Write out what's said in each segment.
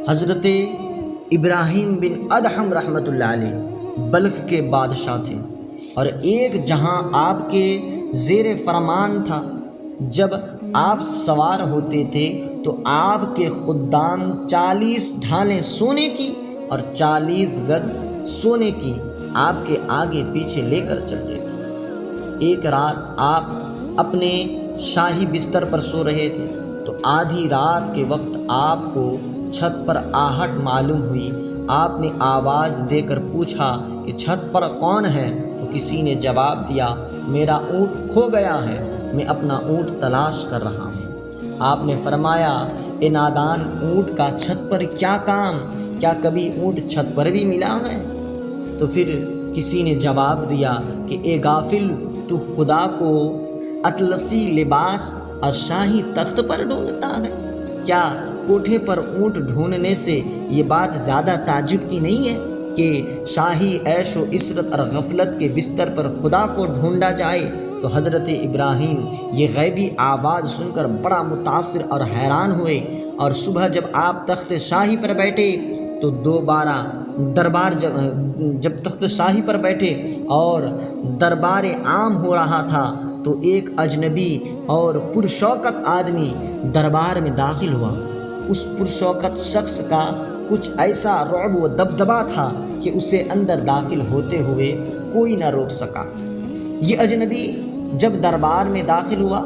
حضرت ابراہیم بن ادہم رحمۃ اللہ علیہ بلخ کے بادشاہ تھے، اور ایک جہاں آپ کے زیر فرمان تھا۔ جب آپ سوار ہوتے تھے تو آپ کے خدام 40 ڈھالیں سونے کی اور 40 گز سونے کی آپ کے آگے پیچھے لے کر چلتے تھے۔ ایک رات آپ اپنے شاہی بستر پر سو رہے تھے تو آدھی رات کے وقت آپ کو چھت پر آہٹ معلوم ہوئی۔ آپ نے آواز دے کر پوچھا کہ چھت پر کون ہے؟ تو کسی نے جواب دیا، میرا اونٹ کھو گیا ہے، میں اپنا اونٹ تلاش کر رہا ہوں۔ آپ نے فرمایا، اے نادان، اونٹ کا چھت پر کیا کام؟ کیا کبھی اونٹ چھت پر بھی ملا ہے؟ تو پھر کسی نے جواب دیا کہ اے غافل، تو خدا کو اطلسی لباس اور شاہی تخت پر ڈھونڈتا ہے؟ کیا کوٹھے پر اونٹ ڈھونڈنے سے یہ بات زیادہ تعجب کی نہیں ہے کہ شاہی عیش و عشرت اور غفلت کے بستر پر خدا کو ڈھونڈا جائے؟ تو حضرت ابراہیم یہ غیبی آواز سن کر بڑا متاثر اور حیران ہوئے، اور صبح جب آپ تخت شاہی پر بیٹھے تو دوبارہ جب تخت شاہی پر بیٹھے اور دربار عام ہو رہا تھا تو ایک اجنبی اور پرشوکت آدمی دربار میں داخل ہوا۔ اس پرشوکت شخص کا کچھ ایسا رعب و دبدبا تھا کہ اسے اندر داخل ہوتے ہوئے کوئی نہ روک سکا۔ یہ اجنبی جب دربار میں داخل ہوا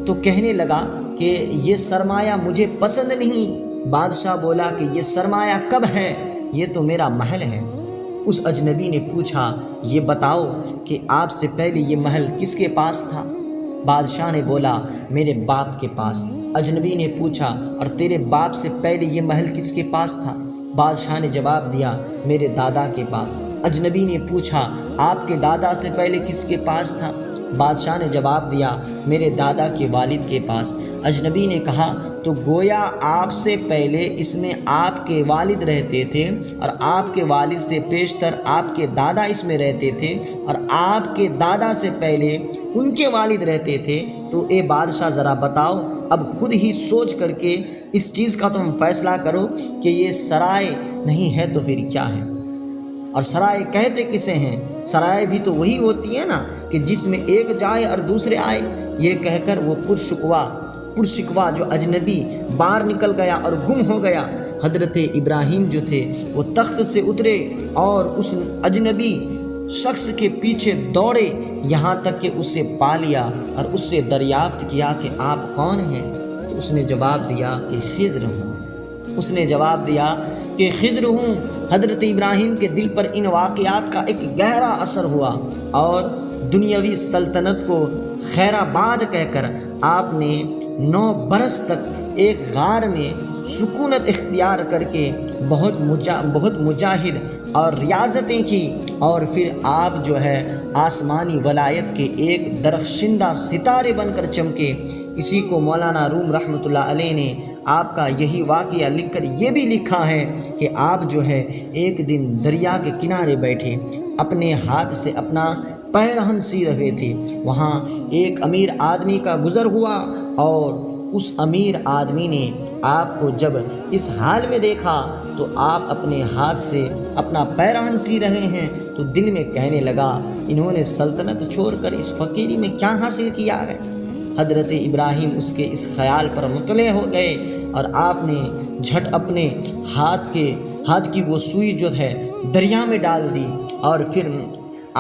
تو کہنے لگا کہ یہ سرمایہ مجھے پسند نہیں۔ بادشاہ بولا کہ یہ سرمایہ کب ہے؟ یہ تو میرا محل ہے۔ اس اجنبی نے پوچھا، یہ بتاؤ کہ آپ سے پہلے یہ محل کس کے پاس تھا؟ بادشاہ نے بولا، میرے باپ کے پاس۔ اجنبی نے پوچھا، اور تیرے باپ سے پہلے یہ محل کس کے پاس تھا؟ بادشاہ نے جواب دیا، میرے دادا کے پاس۔ اجنبی نے پوچھا، آپ کے دادا سے پہلے کس کے پاس تھا؟ بادشاہ نے جواب دیا، میرے دادا کے والد کے پاس۔ اجنبی نے کہا، تو گویا آپ سے پہلے اس میں آپ کے والد رہتے تھے، اور آپ کے والد سے پیشتر آپ کے دادا اس میں رہتے تھے، اور آپ کے دادا سے پہلے ان کے والد رہتے تھے۔ تو اے بادشاہ، ذرا بتاؤ، اب خود ہی سوچ کر کے اس چیز کا تم فیصلہ کرو کہ یہ سرائے نہیں ہے تو پھر کیا ہے؟ اور سرائے کہتے کسے ہیں؟ سرائے بھی تو وہی ہوتی ہے نا کہ جس میں ایک جائے اور دوسرے آئے۔ یہ کہہ کر وہ پرشکوا جو اجنبی باہر نکل گیا اور گم ہو گیا۔ حضرت ابراہیم جو تھے وہ تخت سے اترے اور اس اجنبی شخص کے پیچھے دوڑے، یہاں تک کہ اسے پا لیا اور اس سے دریافت کیا کہ آپ کون ہیں؟ تو اس نے جواب دیا کہ خضر ہوں۔ حضرت ابراہیم کے دل پر ان واقعات کا ایک گہرا اثر ہوا، اور دنیاوی سلطنت کو خیر آباد کہہ کر آپ نے 9 برس تک ایک غار میں سکونت اختیار کر کے بہت مجاہد اور ریاضتیں کی، اور پھر آپ جو ہے آسمانی ولایت کے ایک درخشندہ ستارے بن کر چمکے۔ اسی کو مولانا روم رحمۃ اللہ علیہ نے آپ کا یہی واقعہ لکھ کر یہ بھی لکھا ہے کہ آپ جو ہے ایک دن دریا کے کنارے بیٹھے اپنے ہاتھ سے اپنا پیرہن سی رہے تھے۔ وہاں ایک امیر آدمی کا گزر ہوا، اور اس امیر آدمی نے آپ کو جب اس حال میں دیکھا تو آپ اپنے ہاتھ سے اپنا پیرہن سی رہے ہیں تو دل میں کہنے لگا، انہوں نے سلطنت چھوڑ کر اس فقیری میں کیا حاصل کیا ہے؟ حضرت ابراہیم اس کے اس خیال پر مطلع ہو گئے، اور آپ نے جھٹ اپنے ہاتھ کی وہ سوئی جو ہے دریا میں ڈال دی، اور پھر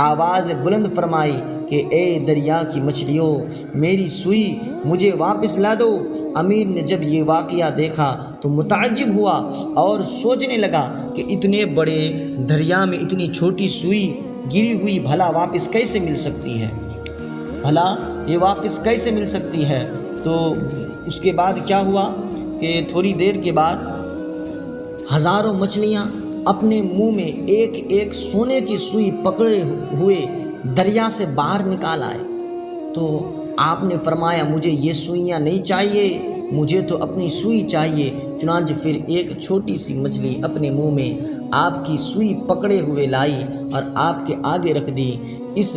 آواز بلند فرمائی کہ اے دریا کی مچھلیوں، میری سوئی مجھے واپس لا دو۔ امیر نے جب یہ واقعہ دیکھا تو متعجب ہوا اور سوچنے لگا کہ اتنے بڑے دریا میں اتنی چھوٹی سوئی گری ہوئی بھلا واپس کیسے مل سکتی ہے؟ تو اس کے بعد کیا ہوا کہ تھوڑی دیر کے بعد ہزاروں مچھلیاں اپنے منہ میں ایک ایک سونے کی سوئی پکڑے ہوئے دریا سے باہر نکال آئے۔ تو آپ نے فرمایا، مجھے یہ سوئیاں نہیں چاہیے، مجھے تو اپنی سوئی چاہیے۔ چنانچہ پھر ایک چھوٹی سی مچھلی اپنے منہ میں آپ کی سوئی پکڑے ہوئے لائی اور آپ کے آگے رکھ دی۔ اس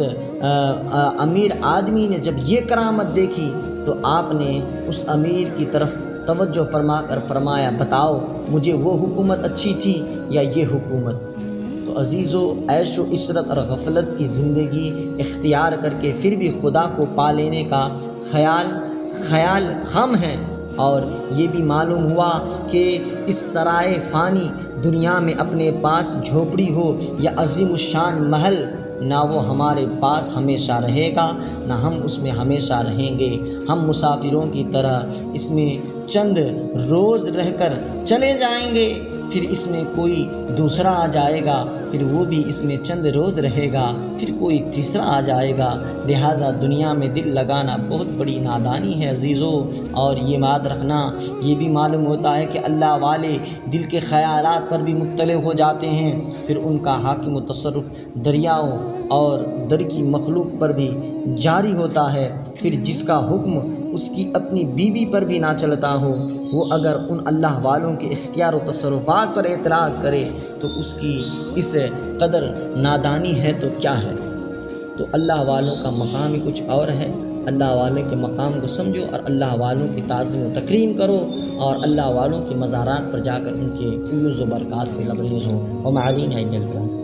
امیر آدمی نے جب یہ کرامت دیکھی تو آپ نے اس امیر کی طرف توجہ فرما کر فرمایا بتاؤ مجھے وہ حکومت اچھی تھی یا یہ حکومت؟ تو عزیزو عیش و عشرت اور غفلت کی زندگی اختیار کر کے پھر بھی خدا کو پا لینے کا خیال خم ہے، اور یہ بھی معلوم ہوا کہ اس سرائے فانی دنیا میں اپنے پاس جھوپڑی ہو یا عظیم الشان محل، نہ وہ ہمارے پاس ہمیشہ رہے گا نہ ہم اس میں ہمیشہ رہیں گے۔ ہم مسافروں کی طرح اس میں چند روز رہ کر چلے جائیں گے، پھر اس میں کوئی دوسرا آ جائے گا، پھر وہ بھی اس میں چند روز رہے گا، پھر کوئی تیسرا آ جائے گا۔ لہٰذا دنیا میں دل لگانا بہت بڑی نادانی ہے عزیزو، اور یہ یاد رکھنا، یہ بھی معلوم ہوتا ہے کہ اللہ والے دل کے خیالات پر بھی مطلع ہو جاتے ہیں، پھر ان کا حاکم و تصرف دریاؤں اور در کی مخلوق پر بھی جاری ہوتا ہے۔ پھر جس کا حکم اس کی اپنی بیوی پر بھی نہ چلتا ہو، وہ اگر ان اللہ والوں کے اختیار و تصرفات پر اعتراض کرے تو اس کی اس قدر نادانی ہے تو کیا ہے۔ تو اللہ والوں کا مقام ہی کچھ اور ہے۔ اللہ والوں کے مقام کو سمجھو اور اللہ والوں کی تعظیم و تکریم کرو، اور اللہ والوں کی مزارات پر جا کر ان کے فیوز و برکات سے لبریز ہو۔ وما علینا الا البلاغ۔